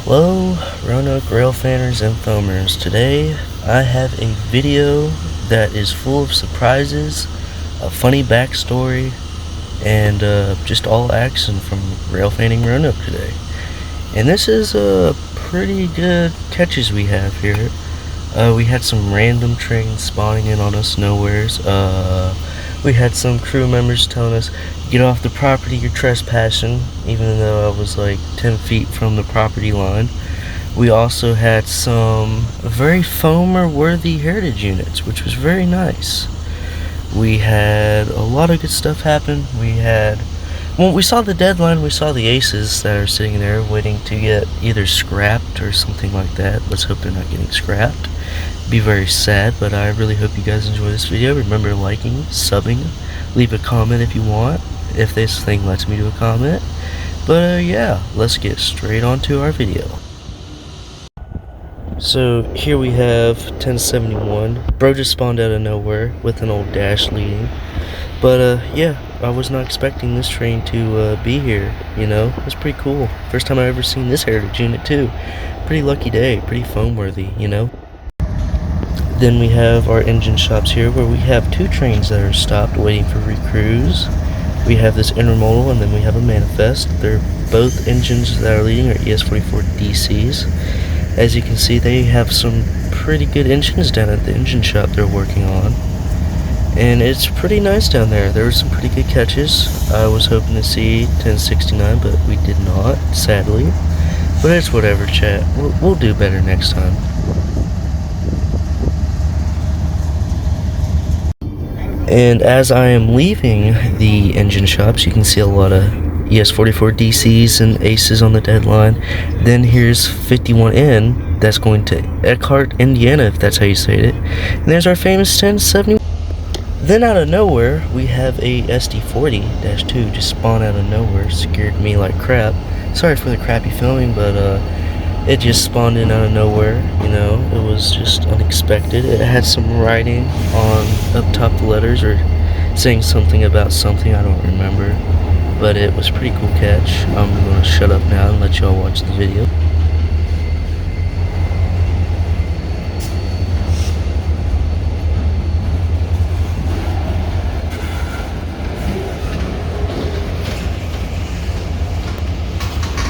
Hello, Roanoke Railfanners and foamers. Today I have a video that is full of surprises, a funny backstory, and just all action from Railfaning Roanoke today. And this is pretty good catches we have here. We had some random trains spawning in on us nowheres. We had some crew members telling us, get off the property, you're trespassing, even though I was like 10 feet from the property line. We also had some very foamer-worthy heritage units, which was very nice. We had a lot of good stuff happen. When we saw the deadline, we saw the aces that are sitting there waiting to get either scrapped or something like that. Let's hope they're not getting scrapped. Be very sad, but I really hope you guys enjoy this video. Remember liking, subbing, leave a comment if you want, if this thing lets me do a comment. But yeah, let's get straight on to our video. So here we have 1071. Bro just spawned out of nowhere with an old dash leading. But yeah, I was not expecting this train to be here, you know. It's pretty cool. First time I ever seen this heritage unit too. Pretty lucky day, pretty foam worthy, you know. Then we have our engine shops here where we have two trains that are stopped waiting for recrews. We have this intermodal and then we have a manifest. They're both engines that are leading are ES44 DCs. As you can see, they have some pretty good engines down at the engine shop they're working on. And it's pretty nice down there. There were some pretty good catches. I was hoping to see 1069, but we did not, sadly. But it's whatever, chat. We'll do better next time. And as I am leaving the engine shops, you can see a lot of ES44 DCs and aces on the deadline. Then here's 51N, that's going to Eckhart, Indiana, if that's how you say it. And there's our famous 1071. Then out of nowhere, we have a SD40-2 just spawn out of nowhere. Scared me like crap. Sorry for the crappy filming, but it just spawned in out of nowhere, you know. It was just unexpected. It had some writing on up top the letters or saying something about something, I don't remember. But it was a pretty cool catch. I'm gonna shut up now and let y'all watch the video.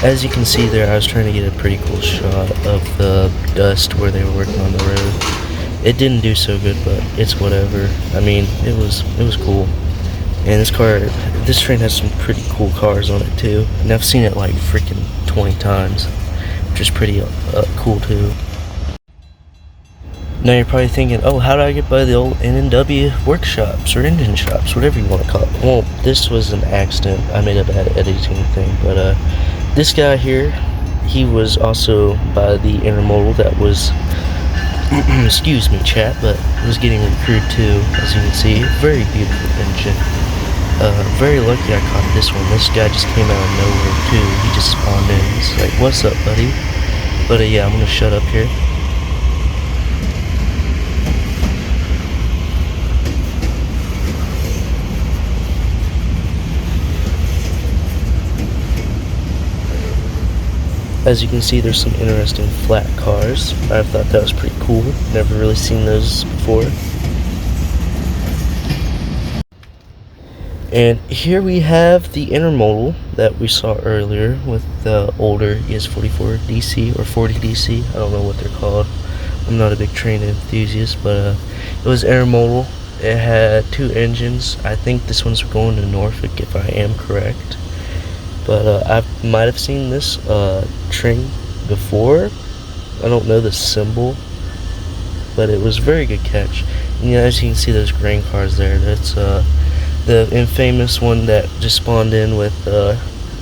As you can see there, I was trying to get a pretty cool shot of the dust where they were working on the road. It didn't do so good, but it's whatever. I mean, it was cool. And this train has some pretty cool cars on it too. And I've seen it like freaking 20 times, which is pretty cool too. Now you're probably thinking, oh, how do I get by the old N&W workshops or engine shops, whatever you want to call it? Well, this was an accident. I made a bad editing thing, but this guy here, he was also by the intermodal that was, excuse me chat, but was getting recruited too, as you can see. Very beautiful engine. Very lucky I caught this one. This guy just came out of nowhere too. He just spawned in. He's like, what's up, buddy? But yeah, I'm gonna shut up here. As you can see, there's some interesting flat cars. I thought that was pretty cool. Never really seen those before. And here we have the intermodal that we saw earlier with the older ES44 DC or 40 DC. I don't know what they're called. I'm not a big train enthusiast, but it was intermodal. It had two engines. I think this one's going to Norfolk, if I am correct. But I might have seen this train before. I don't know the symbol, but it was a very good catch. And yeah, as you can see, those grain cars there. That's the infamous one that just spawned in with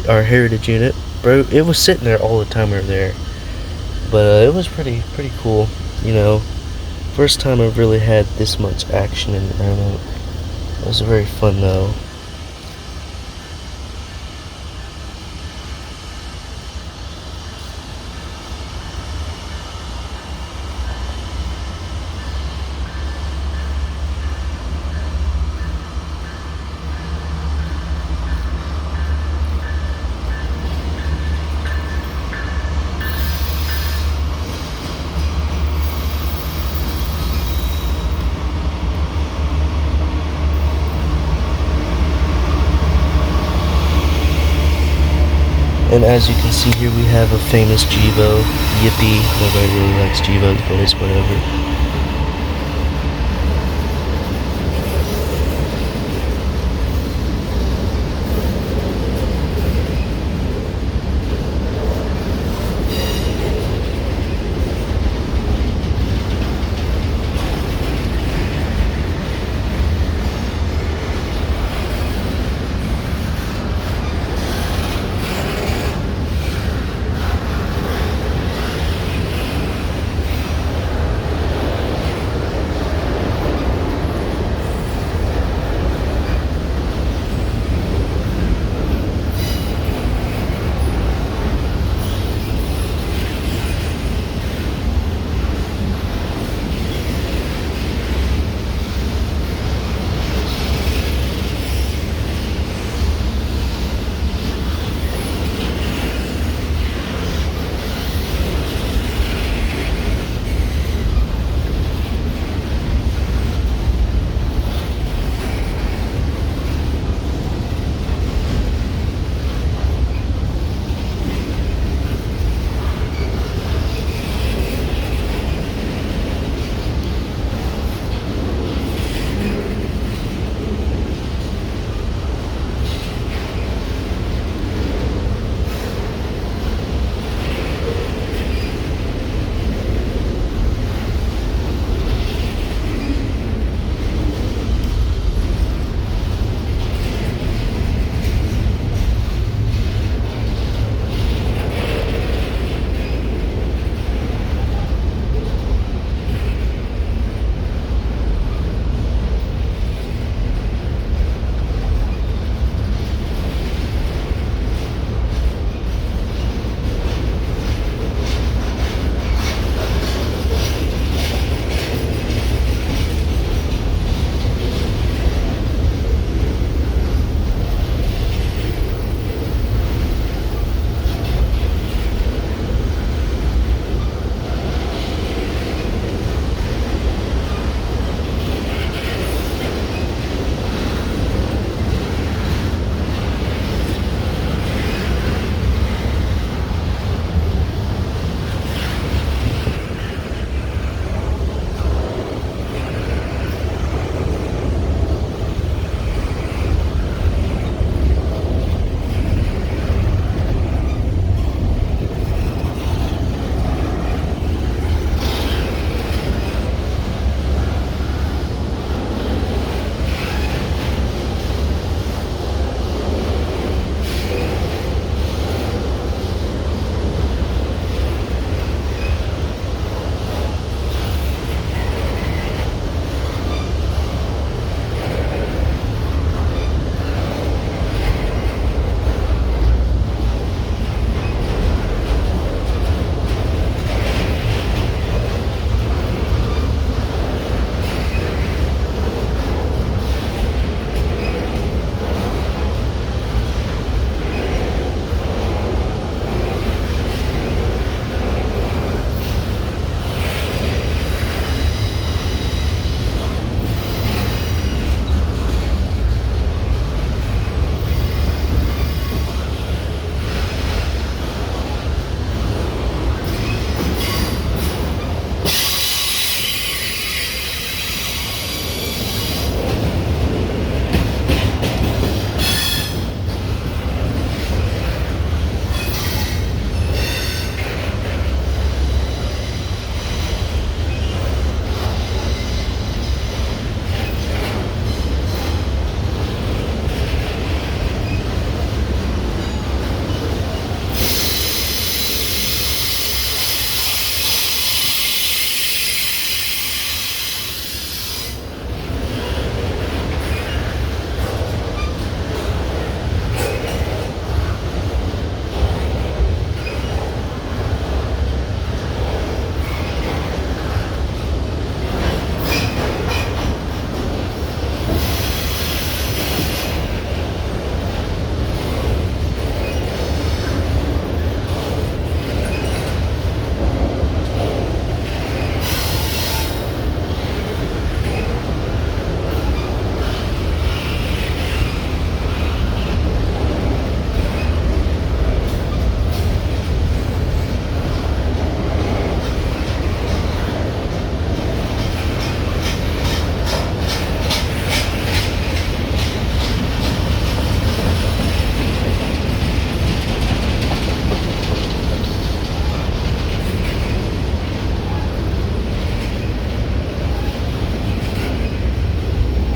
our heritage unit. Bro, it was sitting there all the time we were there. But it was pretty cool, you know. First time I've really had this much action in Roanoke. It was very fun though. And as you can see here, we have a famous Jivo. Yippee. Nobody really likes Jivos, but it's whatever.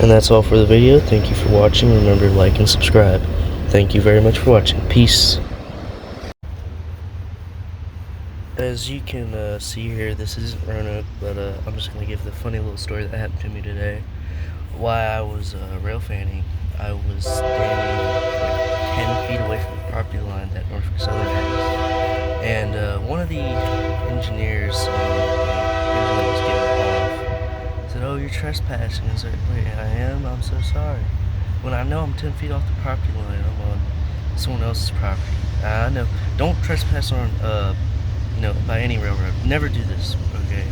And that's all for the video. Thank you for watching. Remember to like and subscribe. Thank you very much for watching. Peace. As you can see here, this isn't Roanoke, but I'm just going to give the funny little story that happened to me today. While I was rail fanning, I was standing like 10 feet away from the property line that Norfolk Southern has. And one of the engineers that was getting off said, "Oh, you're trespassing." I was like, "Wait, I am? I'm so sorry." When I know I'm 10 feet off the property line, I'm on someone else's property. I know. Don't trespass on by any railroad. Never do this, okay?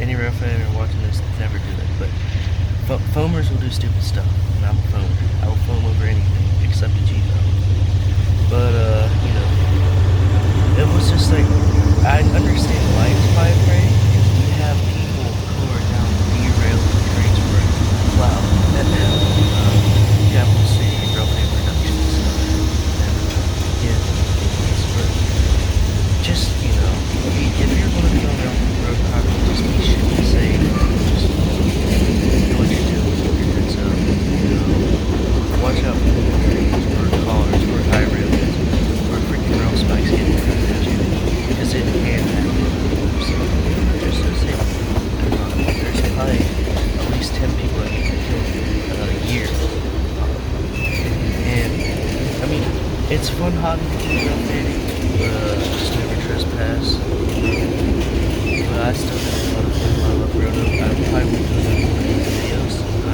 Any rail fan watching this, never do it. But foamers will do stupid stuff, and I'm a foamer. I will foam over anything except a G-foam. But it was just like, I understand why it's by afraid, because we have people who are down derailing trains for plow at Capital City Railfane Productions. And yeah, but just, if you're going to be on road property, just be safe. Just know what you're doing, keep your heads up. Watch out for trees or cars or high rails or freaking rail spikes getting cut at you, because it can happen. So just so safe. There's probably at least 10 people that get killed a year. And I mean, it's a fun hobby to do rail fanning, but just never trespass. But I still have a lot of fun. I love Roanoke. I probably won't do another one of these videos. I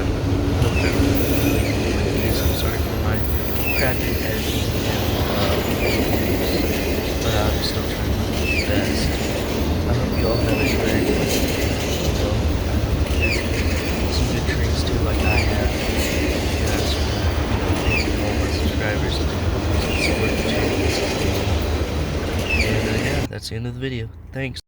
hope everyone really enjoyed this. I'm sorry for my crappy editing and but I'm still trying to do my best. I hope you all have a great some good treats too, like I have. And I just want to thank you all my subscribers and support the channel. And yeah, that's the end of the video. Thanks.